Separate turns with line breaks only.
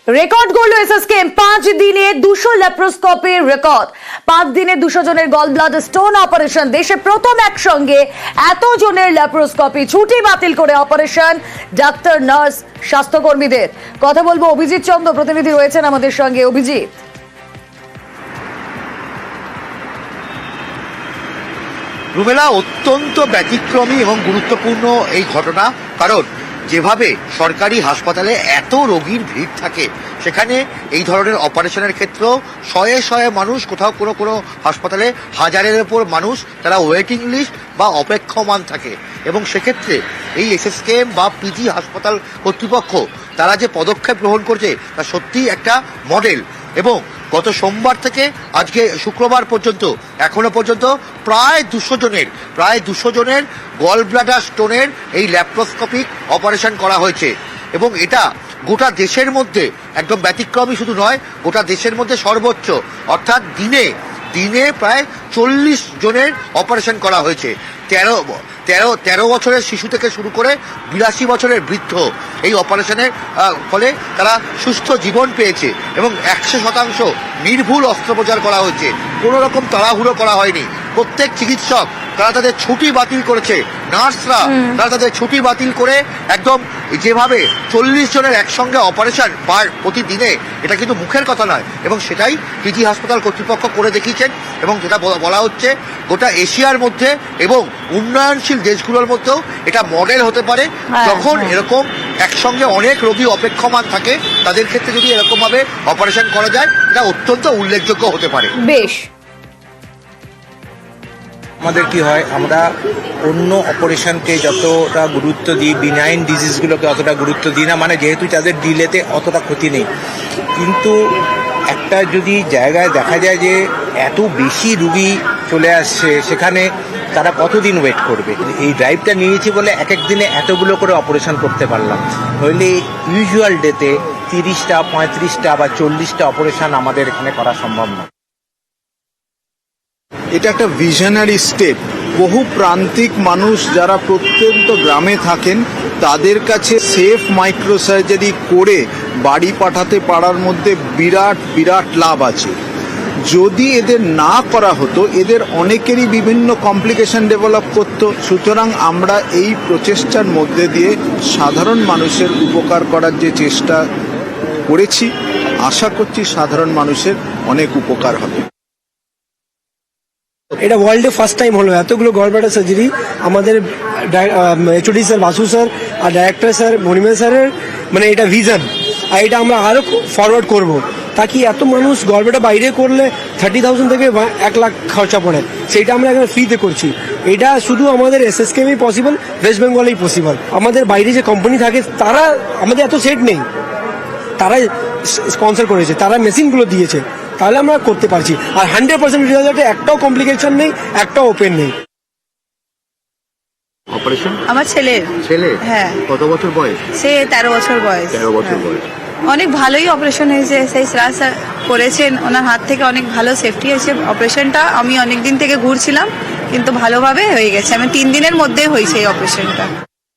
Record গড়ল SSKM. 5 দিনে 200 ল্যাপ্রোস্কোপির record. 5 দিনে 200 জনের গল ব্লাডার স্টোন অপারেশন। দেশে প্রথম একসঙ্গে এত জনের ল্যাপ্রোস্কোপি। ছুটি বাতিল করে অপারেশন ডাক্তার, নার্স, স্বাস্থ্যকর্মীদের। কথা বলবো অভিজিৎ চন্দ্র, প্রতিনিধি রয়েছেন আমাদের সঙ্গে। অভিজিৎ,
রুমেলা, অত্যন্ত ব্যতিক্রমী এবং গুরুত্বপূর্ণ এই ঘটনা। কারণ যেভাবে সরকারি হাসপাতালে এত রোগীর ভিড় থাকে, সেখানে এই ধরনের অপারেশনের ক্ষেত্রেও শয়ে শয়ে মানুষ, কোথাও কোনো কোনো হাসপাতালে হাজারের ওপর মানুষ তারা ওয়েটিং লিস্ট বা অপেক্ষমান থাকে। এবং সেক্ষেত্রে এই এসএসকেএম বা পিজি হাসপাতাল কর্তৃপক্ষ তারা যে পদক্ষেপ গ্রহণ করছে তা সত্যিই একটা মডেল। এবং গত সোমবার থেকে আজকে শুক্রবার পর্যন্ত এখনো পর্যন্ত প্রায় 200 জনের গল ব্লাডার স্টোনের এই ল্যাপ্রোস্কোপিক অপারেশন করা হয়েছে। এবং এটা গোটা দেশের মধ্যে একদম ব্যতিক্রমী শুধু নয়, গোটা দেশের মধ্যে সর্বোচ্চ। অর্থাৎ দিনে প্রায় 40 জনের অপারেশন করা হয়েছে। 13 বছরের শিশু থেকে শুরু করে 82 বছরের বৃদ্ধ এই অপারেশনের ফলে তারা সুস্থ জীবন পেয়েছে। এবং 100% নির্ভুল অস্ত্রোপচার করা হয়েছে, কোনো রকম তাড়াহুড়ো করা হয়নি। প্রত্যেক চিকিৎসক তারা তাদের ছুটি বাতিল করেছে, নার্সরা তারা তাদের ছুটি বাতিল করে একদম যেভাবে 40 জনের একসঙ্গে অপারেশন প্রতিদিনে, এটা কিন্তু মুখের কথা নয়। এবং সেটাই পিজি হাসপাতাল কর্তৃপক্ষ করে দেখিয়েছেন। এবং যেটা বলা হচ্ছে গোটা এশিয়ার মধ্যে এবং উন্নয়নশীল দেশগুলোর মধ্যেও এটা মডেল হতে পারে। যখন এরকম একসঙ্গে অনেক রোগী অপেক্ষমান থাকে, তাদের ক্ষেত্রে যদি এরকম ভাবে অপারেশন করা যায়, এটা অত্যন্ত উল্লেখযোগ্য হতে পারে।
বেশ,
আমাদের কি হয়, আমরা অন্য অপারেশনকে যতটা গুরুত্ব দিই, বিনাইন ডিজিজগুলোকে অতটা গুরুত্ব দিই না, মানে যেহেতু তাদের ডিলেতে অতটা ক্ষতি নেই। কিন্তু একটা যদি জায়গায় দেখা যায় যে এত বেশি রুগী চলে আসছে, সেখানে তারা কতদিন ওয়েট করবে। এই ড্রাইভটা নিয়েছি বলে এক এক দিনে এতগুলো করে অপারেশন করতে পারলাম। নইলে ইউজুয়াল ডেতে 30টা, 35টা বা 40টা অপারেশন আমাদের এখানে করা সম্ভব না।
এটা একটা ভিশনারি স্টেপ। বহু প্রান্তিক মানুষ যারা প্রত্যন্ত গ্রামে থাকেন, তাদের কাছে সেফ মাইক্রোসার্জারি করে বাড়ি পাঠাতে পারার মধ্যে বিরাট বিরাট লাভ আছে। যদি এদের না করা হতো, এদের অনেকেরই বিভিন্ন কমপ্লিকেশন ডেভেলপ করতো। সুতরাং আমরা এই প্রচেষ্টার মধ্যে দিয়ে সাধারণ মানুষের উপকার করার যে চেষ্টা করেছি, আশা করছি সাধারণ মানুষের অনেক উপকার হবে।
এটা ওয়ার্ল্ডে ফার্স্ট টাইম হলো এতগুলো গলব্লাডার সার্জারি। আমাদের এইচওডি স্যার, বাসু স্যার আর ডাইরেক্টর স্যার, মণিমেল স্যারের মানে এটা ভিজন। আর এটা আমরা আরও ফরওয়ার্ড করব, তাকি এত মানুষ গলব্লাডার বাইরে করলে 30,000 থেকে 1 লাখ খরচা পড়ে, সেইটা আমরা এখানে ফ্রিতে করছি। এটা শুধু আমাদের এসএসকেএমই পসিবল, ওয়েস্ট বেঙ্গলেই পসিবল। আমাদের বাইরে যে কোম্পানি থাকে তারা, আমাদের এত সেট নেই, তারা স্পন্সর করেছে, তারা মেশিনগুলো দিয়েছে, তাহলে আমরা করতে পারছি। আর 100% রেজাল্টে একটাও কমপ্লিকেশন নেই, একটাও ওপেন নেই।
অপারেশন
আমার ছেলে, হ্যাঁ।
কত বছর বয়স?
সে 13 বছর বয়স।
13 বছর বয়স।
অনেক ভালোই অপারেশন হয়েছে, সেই রাজ করেছেন, ওনার হাত থেকে অনেক ভালো সেফটি হয়েছে। অপারেশনটা আমি অনেক দিন থেকে ঘুরছিলাম, কিন্তু ভালোভাবে হয়ে গেছে। আমি 3 দিনের মধ্যে হয়েছে এই অপারেশনটা।